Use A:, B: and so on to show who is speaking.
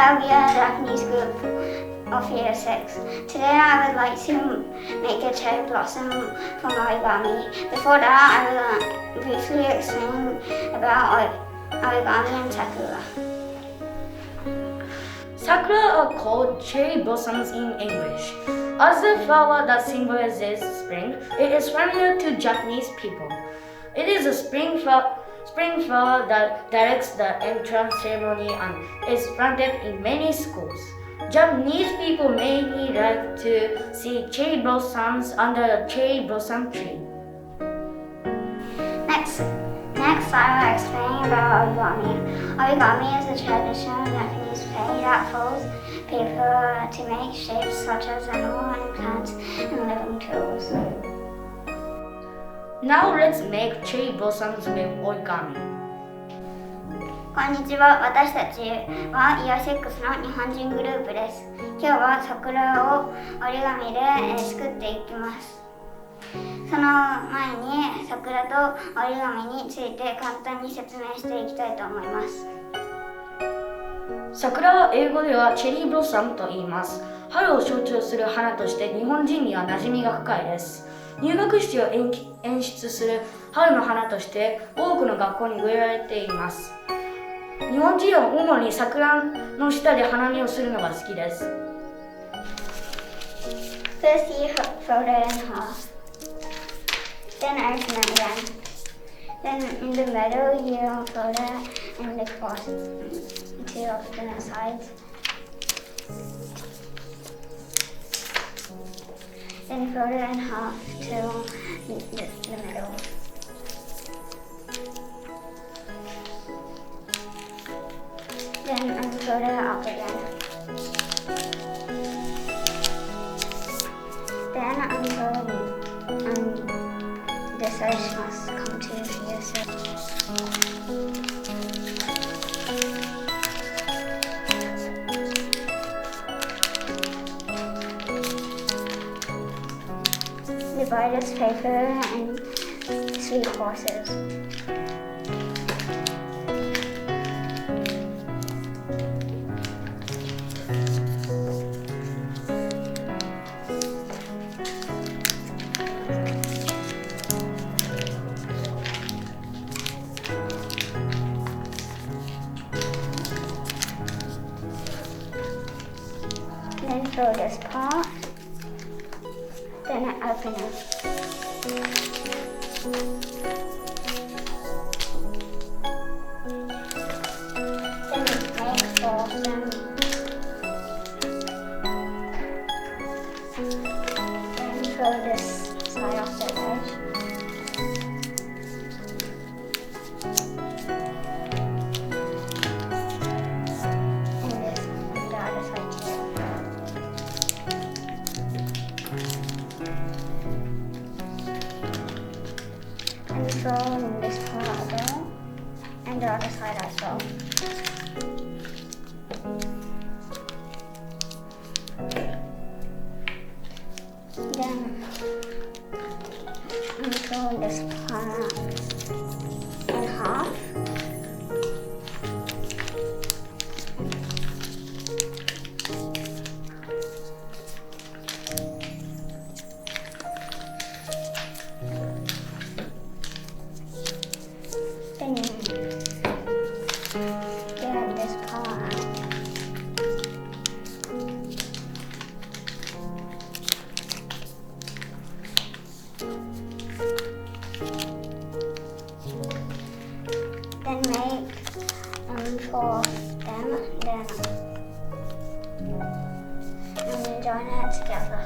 A: I'll be a Japanese group of year 6. Today I would like to make a cherry blossom from origami. Before that I will briefly explain about origami and sakura.
B: Sakura are called cherry blossoms in English. As the flower that symbolizes spring, it is familiar to Japanese people. It is a spring flower that directs the entrance ceremony and is planted in many schools. Japanese people mainly like to see cherry blossoms under a cherry blossom tree.
A: Next I will explain about origami. Origami is a traditional Japanese play that folds paper to make shapes such as animal and plants and living tools.
B: Now let's make cherry blossoms with origami.
A: こんにちは。私たちはイヤー6の日本人グループです。今日は桜を折り紙で作っていきます。その前に桜と折り紙について簡単に説明していきたいと思います。
B: 桜は英語ではチェリーブロッサムと言います。春を象徴する花として日本人には馴染みが深いです。入学式を演出する春の花として多くの学校に植えられています。日本人は主に桜の下で花見をするのが好きです。
A: First you fold it in half, then open it again. Then in the middle you fold it and across two alternate sides. Then fold it in half to the middle. Then unfold it up again. Then unfold and this edge must come to yourself. Divide this paper in 3 courses. Then fill this part. Then open it. Then make 4 of them. Then fill this side of the edge. And the other side too. And fill this part there, and the other side as well. Then fill this part in half. Then get this part out. Then make 4 of them, and then join it together.